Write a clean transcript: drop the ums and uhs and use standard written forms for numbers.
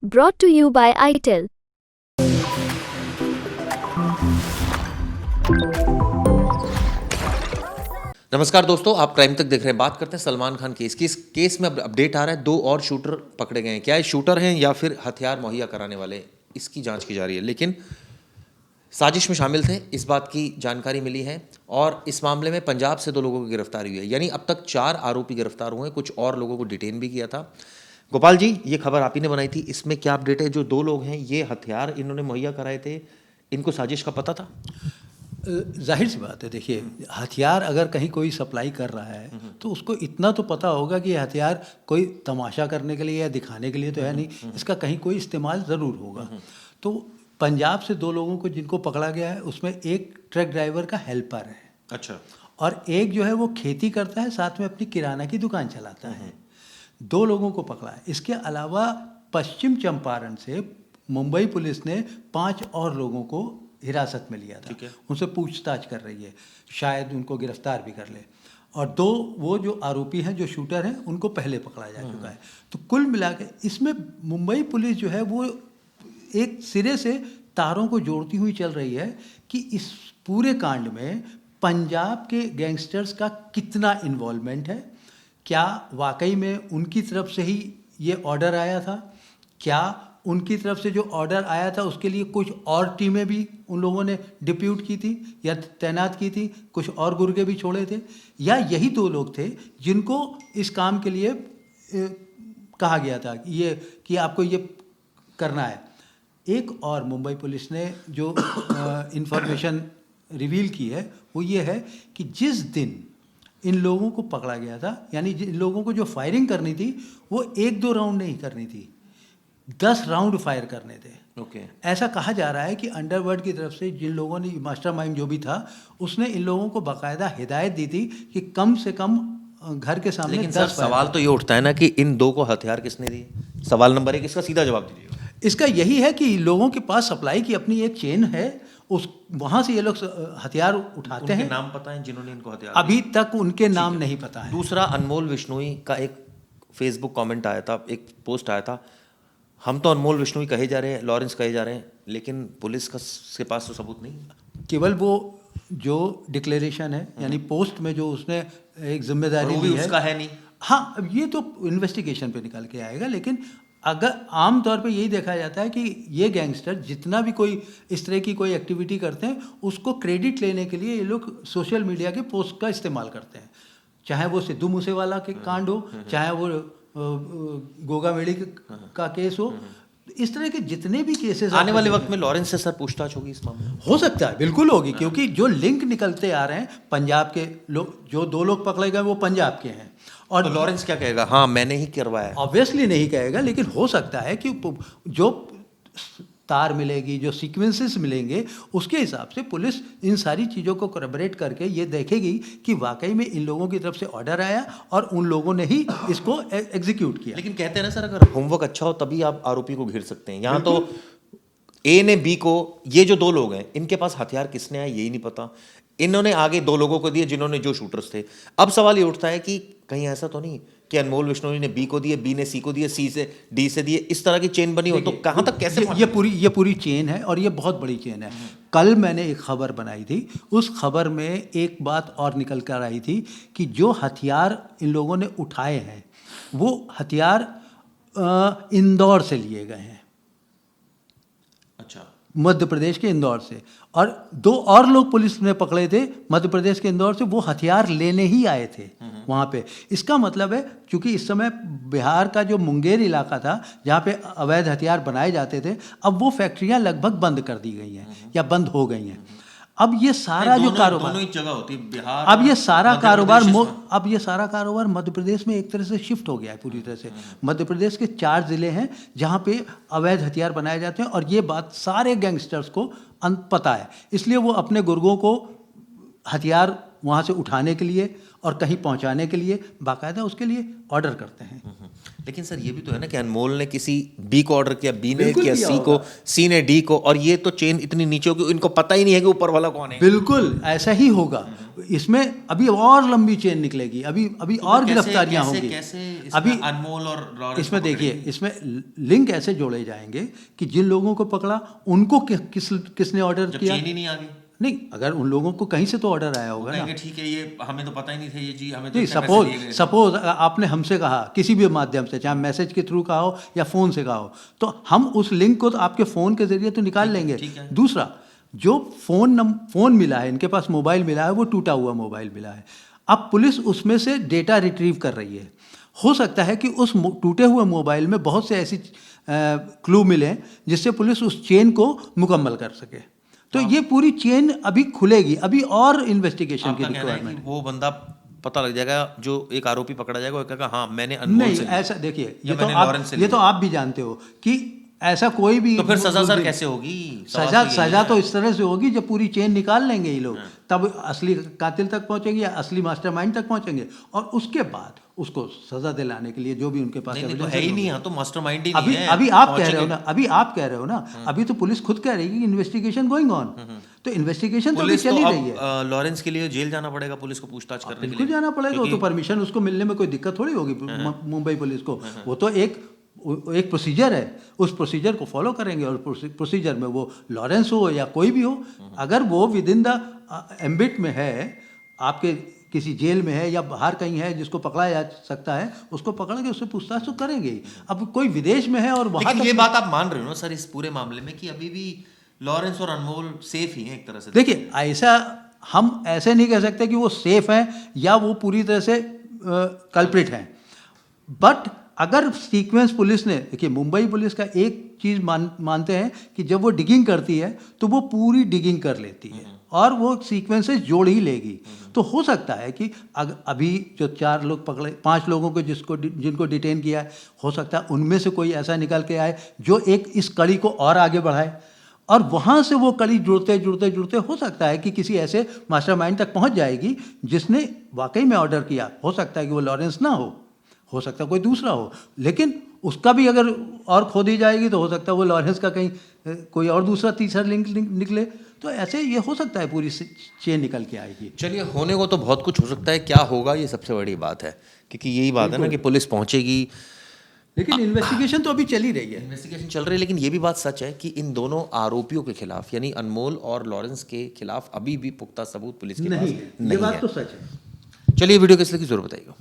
Brought to you by ITEL. नमस्कार दोस्तों, आप क्राइम तक देख रहे हैं। बात करते हैं सलमान खान केस की। इस केस में अब अपडेट आ रहा है, 2 और शूटर पकड़े गए हैं। क्या ये शूटर हैं या फिर हथियार मुहैया कराने वाले, इसकी जांच की जा रही है। लेकिन साजिश में शामिल थे, इस बात की जानकारी मिली है। और इस मामले में पंजाब से 2 लोगों की गिरफ्तारी हुई है। यानी अब तक 4 आरोपी गिरफ्तार हुए हैं, कुछ और लोगों को डिटेन भी किया था। गोपाल जी, ये खबर आप ही ने बनाई थी, इसमें क्या अपडेट है? जो 2 लोग हैं, ये हथियार इन्होंने मुहैया कराए थे, इनको साजिश का पता था? जाहिर सी बात है, देखिए, हथियार अगर कहीं कोई सप्लाई कर रहा है तो उसको इतना तो पता होगा कि ये हथियार कोई तमाशा करने के लिए या दिखाने के लिए तो है नहीं, इसका कहीं कोई इस्तेमाल ज़रूर होगा। तो पंजाब से 2 लोगों को जिनको पकड़ा गया है, उसमें एक ट्रक ड्राइवर का हेल्पर है। अच्छा। और एक जो है वो खेती करता है, साथ में अपनी किराना की दुकान चलाता है। 2 लोगों को पकड़ा है। इसके अलावा पश्चिम चंपारण से मुंबई पुलिस ने 5 और लोगों को हिरासत में लिया था। उनसे पूछताछ कर रही है, शायद उनको गिरफ्तार भी कर ले। और 2 वो जो आरोपी हैं, जो शूटर हैं, उनको पहले पकड़ा जा चुका है। तो कुल मिला के इसमें मुंबई पुलिस जो है वो एक सिरे से तारों को जोड़ती हुई चल रही है कि इस पूरे कांड में पंजाब के गैंगस्टर्स का कितना इन्वॉल्वमेंट है। क्या वाकई में उनकी तरफ से ही ये ऑर्डर आया था? क्या उनकी तरफ से जो ऑर्डर आया था उसके लिए कुछ और टीमें भी उन लोगों ने डिप्यूट की थी या तैनात की थी, कुछ और गुर्गे भी छोड़े थे? या यही 2 लोग थे जिनको इस काम के लिए कहा गया था कि आपको ये करना है? एक और मुंबई पुलिस ने जो इंफॉर्मेशन रिवील की है वो ये है कि जिस दिन इन लोगों को पकड़ा गया था, यानी जिन लोगों को जो फायरिंग करनी थी वो 1-2 राउंड नहीं करनी थी, 10 राउंड फायर करने थे। ऐसा कहा जा रहा है कि अंडरवर्ल्ड की तरफ से जिन लोगों ने, मास्टरमाइंड जो भी था, उसने इन लोगों को बाकायदा हिदायत दी थी कि कम से कम घर के सामने। लेकिन सर, सवाल तो ये उठता है ना कि इन 2 को हथियार किसने दिए? सवाल नंबर 1, इसका सीधा जवाब दीजिए। इसका यही है कि लोगों के पास सप्लाई की अपनी एक चेन है, उस वहाँ से ये लोग हथियार उठाते हैं। नाम पता है जिन्होंने इनको हथियार? अभी तक उनके नाम नहीं पता है। दूसरा, अनमोल विश्नोई का एक फेसबुक कमेंट आया था, एक पोस्ट आया था, हम तो अनमोल विश्नोई कहे जा रहे हैं, लॉरेंस कहे जा रहे हैं, लेकिन पुलिस के पास तो सबूत नहीं। केवल वो जो डिक्लेरेशन है, यानी पोस्ट में जो उसने एक जिम्मेदारी ली है, उसका है नहीं। हाँ, अब ये तो इन्वेस्टिगेशन पे निकल के आएगा। लेकिन अगर आम तौर पे यही देखा जाता है कि ये गैंगस्टर जितना भी कोई इस तरह की कोई एक्टिविटी करते हैं, उसको क्रेडिट लेने के लिए ये लोग सोशल मीडिया के पोस्ट का इस्तेमाल करते हैं। चाहे वो सिद्धू मूसेवाला के कांड हो, चाहे वो गोगा मेड़ी का केस हो, इस तरह के जितने भी केसेस आने वाले वक्त में लॉरेंस से सर पूछताछ होगी इस मामले में? हो सकता है, बिल्कुल होगी, क्योंकि जो लिंक निकलते आ रहे हैं, पंजाब के लोग, जो 2 लोग पकड़े गए वो पंजाब के हैं। और तो लॉरेंस क्या कहेगा? हाँ, मैंने ही करवाया। ऑब्वियसली नहीं कहेगा, लेकिन हो सकता है कि जो तार मिलेगी, जो सीक्वेंसेस मिलेंगे, उसके हिसाब से पुलिस इन सारी चीज़ों को कोरबरेट करके ये देखेगी कि वाकई में इन लोगों की तरफ से ऑर्डर आया और उन लोगों ने ही इसको एग्जीक्यूट किया। लेकिन कहते हैं ना सर, अगर होमवर्क अच्छा हो तभी आप आरोपी को घेर सकते हैं। यहाँ तो ए ने बी को, ये जो 2 लोग हैं, इनके पास हथियार किसने आए यही नहीं पता। इन्होंने आगे 2 लोगों को दिए जिन्होंने, जो शूटर्स थे। अब सवाल ये उठता है कि कहीं ऐसा तो नहीं कि अनमोल विश्नोई ने बी को दिए, बी ने सी को दिए, सी से डी से दिए, इस तरह की चेन बनी हो तो कहां तक कैसे? ये पूरी चेन है और ये बहुत बड़ी चेन है। कल मैंने एक खबर बनाई थी, उस खबर में एक बात और निकल कर आई थी कि जो हथियार इन लोगों ने उठाए हैं वो हथियार इंदौर से लिए गए हैं। अच्छा। मध्य प्रदेश के इंदौर से। और 2 और लोग पुलिस ने पकड़े थे मध्य प्रदेश के इंदौर से, वो हथियार लेने ही आए थे वहाँ पे। इसका मतलब है, चूंकि इस समय बिहार का जो मुंगेर इलाका था जहाँ पे अवैध हथियार बनाए जाते थे, अब वो फैक्ट्रियाँ लगभग बंद कर दी गई हैं या बंद हो गई हैं। अब ये सारा जो कारोबार, दोनों ही जगह होती है, बिहार, अब ये सारा कारोबार मध्य प्रदेश में एक तरह से शिफ्ट हो गया है पूरी तरह से। मध्य प्रदेश के 4 जिले हैं जहाँ पे अवैध हथियार बनाए जाते हैं, और ये बात सारे गैंगस्टर्स को पता है। इसलिए वो अपने गुर्गों को हथियार वहाँ से उठाने के लिए और कहीं पहुँचाने के लिए बाकायदा उसके लिए ऑर्डर करते हैं। लेकिन सर ये भी तो है ना कि अनमोल ने किसी बी को ऑर्डर किया, बी ने बिल्कुल किया किया सी को, होगा। सी ने डी को, और ये तो चेन इतनी नीचे होगी इनको पता ही नहीं है कि ऊपर वाला कौन है। बिल्कुल ऐसा ही होगा। इसमें अभी और लंबी चेन निकलेगी, अभी और गिरफ्तारियां होंगी। अभी अनमोल और लॉरेंस इसमें देखिए, इसमें लिंक ऐसे जोड़े जाएंगे कि जिन लोगों को पकड़ा उनको किसने ऑर्डर किया। चेन ही नहीं आ गई। नहीं, अगर उन लोगों को कहीं से तो ऑर्डर आया होगा ना। ठीक है, ये हमें तो पता ही नहीं था ये जी, हमें तो नहीं, सपोज आपने हमसे कहा किसी भी माध्यम से, चाहे मैसेज के थ्रू कहा हो या फ़ोन से कहा हो, तो हम उस लिंक को तो आपके फ़ोन के ज़रिए तो निकाल लेंगे। दूसरा, जो फ़ोन मिला है, इनके पास मोबाइल मिला है, वो टूटा हुआ मोबाइल मिला है। अब पुलिस उसमें से डेटा रिट्रीव कर रही है। हो सकता है कि उस टूटे हुए मोबाइल में बहुत से ऐसी क्लू मिले जिससे पुलिस उस चेन को मुकम्मल कर सके। तो ये पूरी चेन अभी खुलेगी, अभी और इन्वेस्टिगेशन की रिक्वायरमेंट। वो बंदा पता लग जाएगा, जो एक आरोपी पकड़ा जाएगा वो कहेगा हाँ मैंने अनमोल से। नहीं, ऐसा देखिए, ये तो आप भी जानते हो कि ऐसा कोई भी। तो फिर सजा सर कैसे होगी? सजा तो इस तरह से होगी जब पूरी चेन निकाल लेंगे ये लोग, तब असली कातिल तक पहुंचेंगे या असली मास्टरमाइंड तक पहुंचेंगे, और उसके बाद उसको सजा दिलाने के लिए जो भी उनके पास तो है ही नहीं। तो मास्टरमाइंड ही नहीं है। अभी आप कह रहे हो ना, अभी तो पुलिस खुद कह रही है कि इन्वेस्टिगेशन गोइंग ऑन। तो इन्वेस्टिगेशन तो अभी चल ही रही है। लॉरेंस के लिए जेल जाना पड़ेगा पुलिस को पूछताछ करने के लिए। बिल्कुल जाना पड़ेगा, तो परमिशन उसको मिलने में कोई दिक्कत थोड़ी होगी मुंबई पुलिस को। वो तो एक प्रोसीजर है, उस प्रोसीजर को फॉलो करेंगे, और प्रोसीजर में वो लॉरेंस हो या कोई भी हो, अगर वो विद इन द एम्बिट में है, आपके किसी जेल में है या बाहर कहीं है जिसको पकड़ा जा सकता है, उसको पकड़ के उससे पूछताछ तो करेंगे ही। अब कोई विदेश में है और वहाँ, लेकिन ये बात आप मान रहे हो ना सर इस पूरे मामले में कि अभी भी लॉरेंस और अनमोल सेफ ही हैं एक तरह से? देखिए, ऐसा हम ऐसे नहीं कह सकते कि वो सेफ हैं या वो पूरी तरह से कल्प्रिट हैं, बट अगर सीक्वेंस पुलिस ने, देखिए मुंबई पुलिस का एक चीज़ मानते हैं कि जब वो डिगिंग करती है तो वो पूरी डिगिंग कर लेती है और वो सीक्वेंसेस जोड़ ही लेगी। तो हो सकता है कि अभी जो 4 लोग पकड़े, 5 लोगों को जिनको डिटेन किया है, हो सकता है उनमें से कोई ऐसा निकल के आए जो एक इस कड़ी को और आगे बढ़ाए, और वहाँ से वो कड़ी जुड़ते हो सकता है कि किसी ऐसे मास्टरमाइंड तक पहुँच जाएगी जिसने वाकई में ऑर्डर किया। हो सकता है कि वो लॉरेंस ना हो सकता है कोई दूसरा हो, लेकिन उसका भी अगर और खो दी जाएगी तो हो सकता है वो लॉरेंस का कहीं कोई और दूसरा तीसरा लिंक निकले। तो ऐसे ये हो सकता है पूरी चेन निकल के आएगी। चलिए, होने को तो बहुत कुछ हो सकता है, क्या होगा ये सबसे बड़ी बात है, क्योंकि यही बात है ना कि पुलिस पहुंचेगी, लेकिन इन्वेस्टिगेशन तो अभी चल ही रही है। इन्वेस्टिगेशन चल रही है, लेकिन ये भी बात सच है कि इन दोनों आरोपियों के खिलाफ, यानी अनमोल और लॉरेंस के खिलाफ अभी भी पुख्ता सबूत पुलिस के पास नहीं है। ये बात तो सच है। चलिए, वीडियो कैसे लगी जरूर बताइएगा।